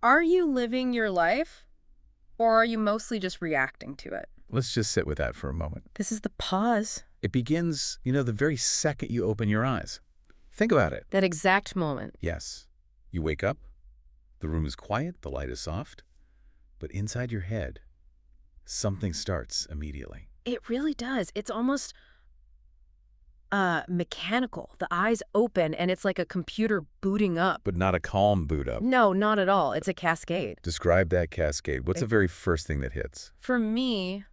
Are you living your life, or are you mostly just reacting to it? Let's just sit with that for a moment. This is the pause. It begins, the very second you open your eyes. Think about it. That exact moment. Yes. You wake up, the room is quiet, the light is soft, but inside your head, something starts immediately. It really does. It's almost mechanical. The eyes open, and it's like a computer booting up. But not a calm boot up. No, not at all. It's a cascade. Describe that cascade. What's the very first thing that hits? For me,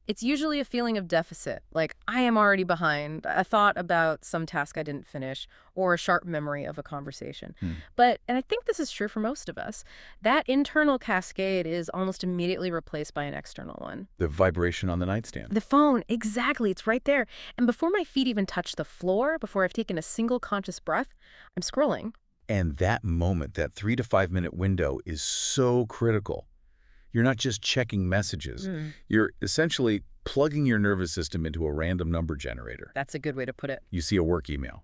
it's usually a feeling of deficit, like I am already behind, a thought about some task I didn't finish, or a sharp memory of a conversation. And I think this is true for most of us, that internal cascade is almost immediately replaced by an external one. The vibration on the nightstand. The phone, exactly, it's right there. And before my feet even touch the floor, before I've taken a single conscious breath, I'm scrolling. And that moment, that 3 to 5 minute window is so critical. You're not just checking messages. You're essentially plugging your nervous system into a random number generator. That's a good way to put it. You see a work email,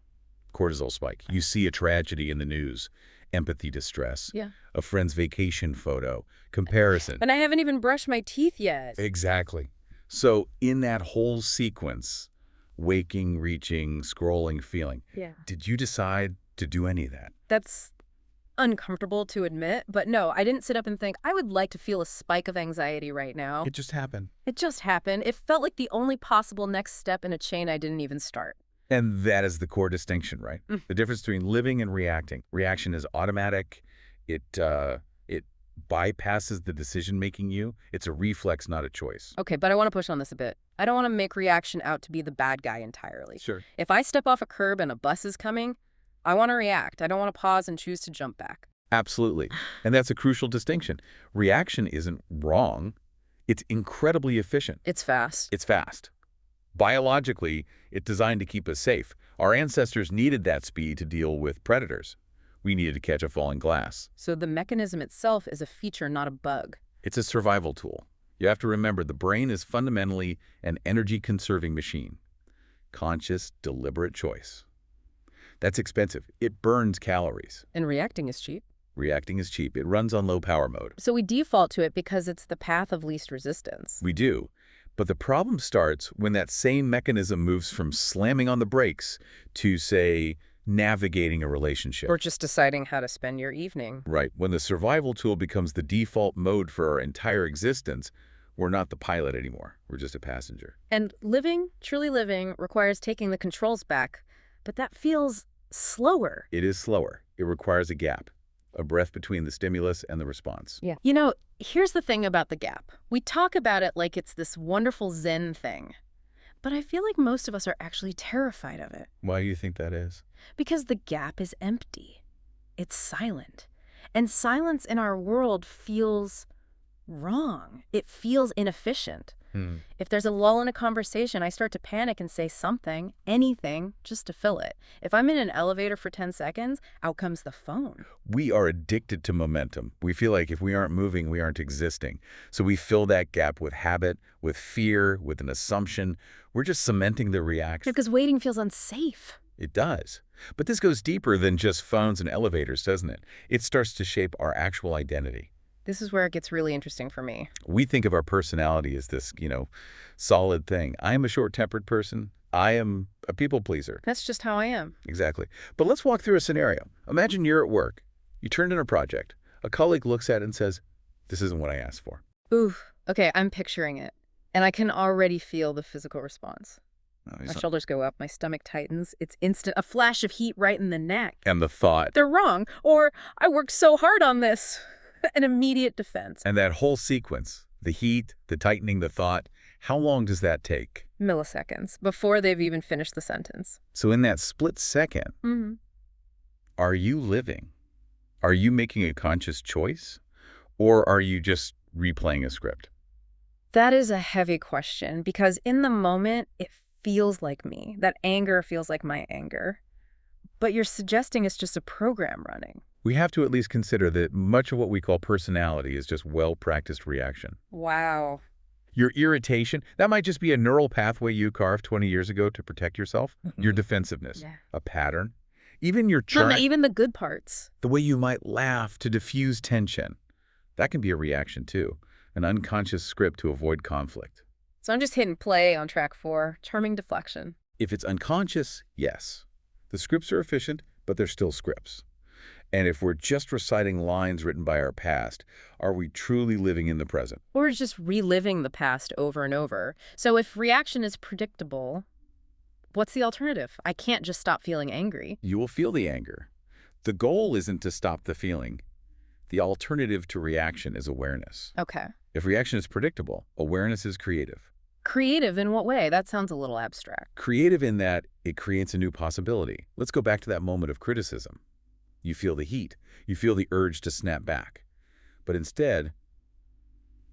cortisol spike. You see a tragedy in the news, empathy distress. Yeah. A friend's vacation photo, comparison. And I haven't even brushed my teeth yet. Exactly. So in that whole sequence, waking, reaching, scrolling, feeling, did you decide to do any of that? That's uncomfortable to admit, but no, I didn't sit up and think, I would like to feel a spike of anxiety right now. It just happened. It just happened. It felt like the only possible next step in a chain I didn't even start. And that is the core distinction, right? The difference between living and reacting. Reaction is automatic. It bypasses the decision-making you. It's a reflex, not a choice. Okay, but I want to push on this a bit. I don't want to make reaction out to be the bad guy entirely. Sure. If I step off a curb and a bus is coming, I want to react. I don't want to pause and choose to jump back. Absolutely. And that's a crucial distinction. Reaction isn't wrong. It's incredibly efficient. It's fast. It's fast. Biologically, it's designed to keep us safe. Our ancestors needed that speed to deal with predators. We needed to catch a falling glass. So the mechanism itself is a feature, not a bug. It's a survival tool. You have to remember the brain is fundamentally an energy-conserving machine. Conscious, deliberate choice. That's expensive. It burns calories. And reacting is cheap. Reacting is cheap. It runs on low power mode. So we default to it because it's the path of least resistance. We do. But the problem starts when that same mechanism moves from slamming on the brakes to, say, navigating a relationship. Or just deciding how to spend your evening. Right. When the survival tool becomes the default mode for our entire existence, we're not the pilot anymore. We're just a passenger. And living, truly living, requires taking the controls back. But that feels slower. It is slower. It requires a gap, a breath between the stimulus and the response. Yeah. Here's the thing about the gap. We talk about it like it's this wonderful Zen thing. But I feel like most of us are actually terrified of it. Why do you think that is? Because the gap is empty. It's silent. And silence in our world feels wrong. It feels inefficient. If there's a lull in a conversation, I start to panic and say something, anything, just to fill it. If I'm in an elevator for 10 seconds, out comes the phone. We are addicted to momentum. We feel like if we aren't moving, we aren't existing. So we fill that gap with habit, with fear, with an assumption. We're just cementing the reaction. Because waiting feels unsafe. It does. But this goes deeper than just phones and elevators, doesn't it? It starts to shape our actual identity. This is where it gets really interesting for me. We think of our personality as this, solid thing. I am a short-tempered person. I am a people pleaser. That's just how I am. Exactly. But let's walk through a scenario. Imagine you're at work. You turned in a project. A colleague looks at it and says, "This isn't what I asked for." Ooh, okay, I'm picturing it. And I can already feel the physical response. My shoulders go up, my stomach tightens. It's instant, a flash of heat right in the neck. And the thought. They're wrong, or I worked so hard on this. An immediate defense. And that whole sequence, the heat, the tightening, the thought, how long does that take? Milliseconds, before they've even finished the sentence. So in that split second, are you living? Are you making a conscious choice? Or are you just replaying a script? That is a heavy question, because in the moment, it feels like me. That anger feels like my anger. But you're suggesting it's just a program running. We have to at least consider that much of what we call personality is just well-practiced reaction. Wow. Your irritation, that might just be a neural pathway you carved 20 years ago to protect yourself. Your defensiveness, a pattern. Even your charm. Even the good parts. The way you might laugh to diffuse tension. That can be a reaction too, an unconscious script to avoid conflict. So I'm just hitting play on track 4, charming deflection. If it's unconscious, yes. The scripts are efficient, but they're still scripts. And if we're just reciting lines written by our past, are we truly living in the present? Or just reliving the past over and over. So if reaction is predictable, what's the alternative? I can't just stop feeling angry. You will feel the anger. The goal isn't to stop the feeling. The alternative to reaction is awareness. Okay. If reaction is predictable, awareness is creative. Creative in what way? That sounds a little abstract. Creative in that it creates a new possibility. Let's go back to that moment of criticism. You feel the heat. You feel the urge to snap back. But instead,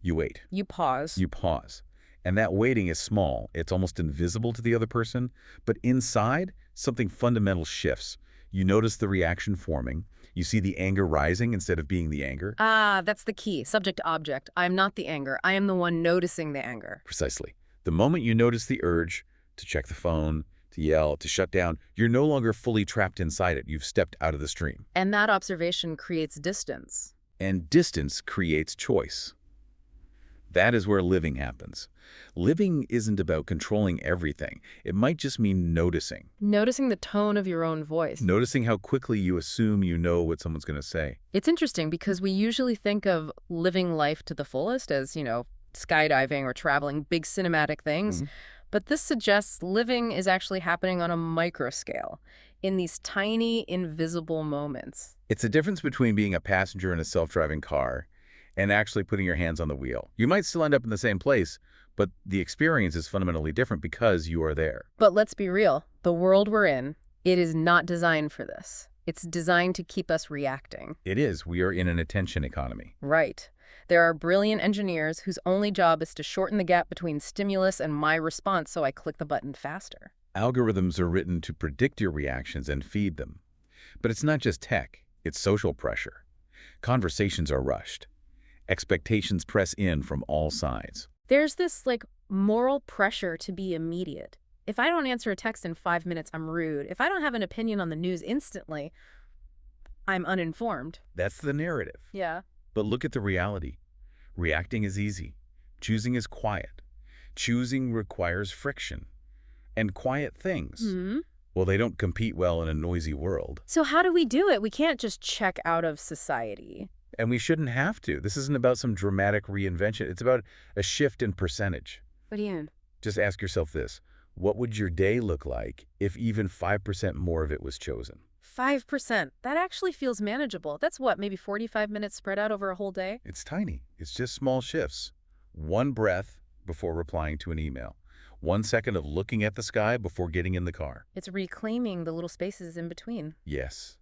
you wait. You pause. You pause. And that waiting is small. It's almost invisible to the other person. But inside, something fundamental shifts. You notice the reaction forming. You see the anger rising instead of being the anger. Ah, that's the key. Subject to object. I am not the anger. I am the one noticing the anger. Precisely. The moment you notice the urge to check the phone, to yell, to shut down, you're no longer fully trapped inside it. You've stepped out of the stream. And that observation creates distance. And distance creates choice. That is where living happens. Living isn't about controlling everything. It might just mean noticing. Noticing the tone of your own voice. Noticing how quickly you assume you know what someone's going to say. It's interesting because we usually think of living life to the fullest as, skydiving or traveling, big cinematic things. But this suggests living is actually happening on a micro scale, in these tiny, invisible moments. It's the difference between being a passenger in a self-driving car and actually putting your hands on the wheel. You might still end up in the same place, but the experience is fundamentally different because you are there. But let's be real. The world we're in, it is not designed for this. It's designed to keep us reacting. It is. We are in an attention economy. Right. There are brilliant engineers whose only job is to shorten the gap between stimulus and my response so I click the button faster. Algorithms are written to predict your reactions and feed them. But it's not just tech. It's social pressure. Conversations are rushed. Expectations press in from all sides. There's this, moral pressure to be immediate. If I don't answer a text in 5 minutes, I'm rude. If I don't have an opinion on the news instantly, I'm uninformed. That's the narrative. Yeah. But look at the reality. Reacting is easy. Choosing is quiet. Choosing requires friction. And quiet things, well, they don't compete well in a noisy world. So how do we do it? We can't just check out of society. And we shouldn't have to. This isn't about some dramatic reinvention. It's about a shift in percentage. What do you mean? Just ask yourself this. What would your day look like if even 5% more of it was chosen? 5%. That actually feels manageable. That's what, maybe 45 minutes spread out over a whole day? It's tiny. It's just small shifts. 1 breath before replying to an email. 1 second of looking at the sky before getting in the car. It's reclaiming the little spaces in between. Yes.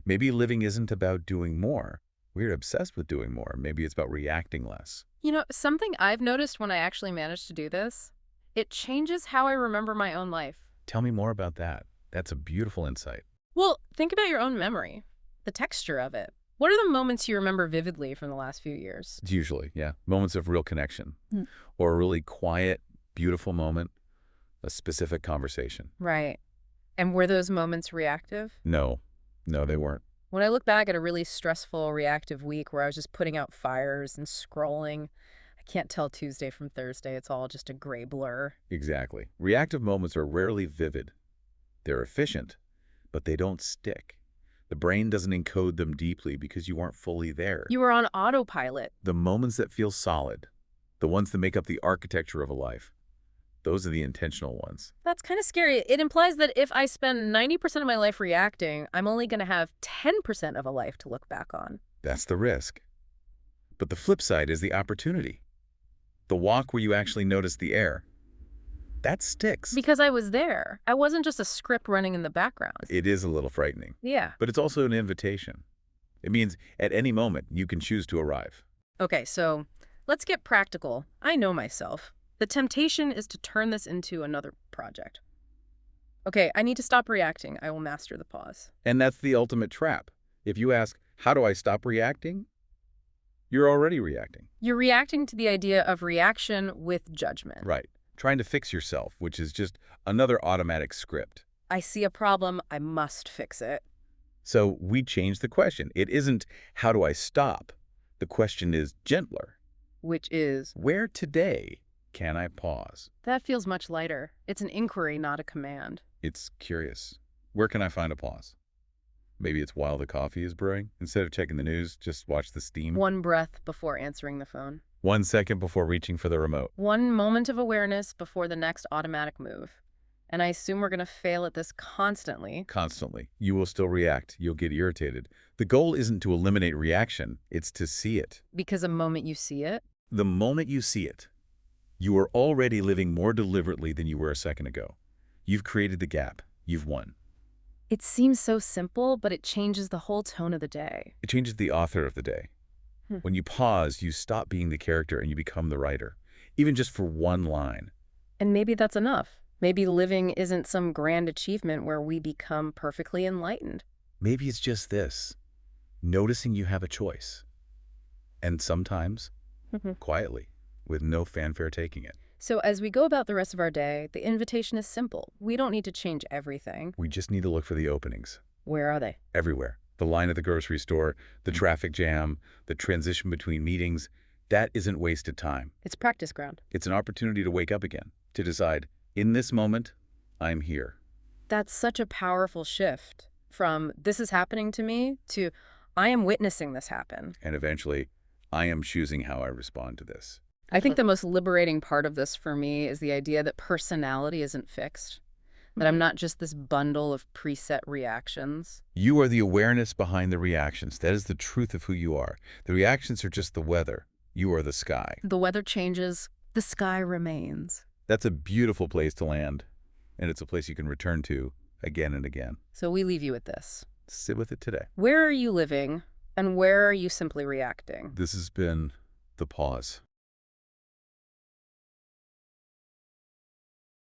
Maybe living isn't about doing more. We're obsessed with doing more. Maybe it's about reacting less. Something I've noticed when I actually manage to do this, it changes how I remember my own life. Tell me more about that. That's a beautiful insight. Well, think about your own memory, the texture of it. What are the moments you remember vividly from the last few years? It's usually, moments of real connection. Or a really quiet, beautiful moment, a specific conversation. Right. And were those moments reactive? No, they weren't. When I look back at a really stressful, reactive week where I was just putting out fires and scrolling, I can't tell Tuesday from Thursday. It's all just a gray blur. Exactly. Reactive moments are rarely vivid. They're efficient, but they don't stick. The brain doesn't encode them deeply because you weren't fully there. You were on autopilot. The moments that feel solid, the ones that make up the architecture of a life, those are the intentional ones. That's kind of scary. It implies that if I spend 90% of my life reacting, I'm only going to have 10% of a life to look back on. That's the risk. But the flip side is the opportunity. The walk where you actually notice the air. That sticks. Because I was there. I wasn't just a script running in the background. It is a little frightening. Yeah. But it's also an invitation. It means at any moment you can choose to arrive. Okay, so let's get practical. I know myself. The temptation is to turn this into another project. Okay, I need to stop reacting. I will master the pause. And that's the ultimate trap. If you ask, how do I stop reacting? You're already reacting. You're reacting to the idea of reaction with judgment. Right. Trying to fix yourself, which is just another automatic script. I see a problem. I must fix it. So we change the question. It isn't, how do I stop? The question is gentler. Which is, Where today can I pause? that feels much lighter. It's an inquiry, not a command. It's curious. Where can I find a pause? Maybe it's while the coffee is brewing. Instead of checking the news, just watch the steam. One breath before answering the phone. 1 second before reaching for the remote. One moment of awareness before the next automatic move. And I assume we're going to fail at this constantly. Constantly. You will still react. You'll get irritated. The goal isn't to eliminate reaction. It's to see it. Because the moment you see it, The moment you see it, you are already living more deliberately than you were a second ago. You've created the gap. You've won. it seems so simple, but it changes the whole tone of the day. It changes the author of the day. When you pause, you stop being the character and you become the writer, even just for one line. And maybe that's enough. Maybe living isn't some grand achievement where we become perfectly enlightened. Maybe it's just this, noticing you have a choice. And sometimes, quietly, with no fanfare taking it. So as we go about the rest of our day, the invitation is simple. We don't need to change everything. We just need to look for the openings. Where are they? Everywhere. The line at the grocery store, the traffic jam, the transition between meetings. That isn't wasted time. It's practice ground. It's an opportunity to wake up again, to decide, in this moment, I'm here. That's such a powerful shift from this is happening to me to I am witnessing this happen. And eventually, I am choosing how I respond to this. I think the most liberating part of this for me is the idea that personality isn't fixed, that I'm not just this bundle of preset reactions. You are the awareness behind the reactions. That is the truth of who you are. The reactions are just the weather. You are the sky. The weather changes, the sky remains. That's a beautiful place to land, and it's a place you can return to again and again. So we leave you with this. Sit with it today. Where are you living, and where are you simply reacting? This has been The Pause.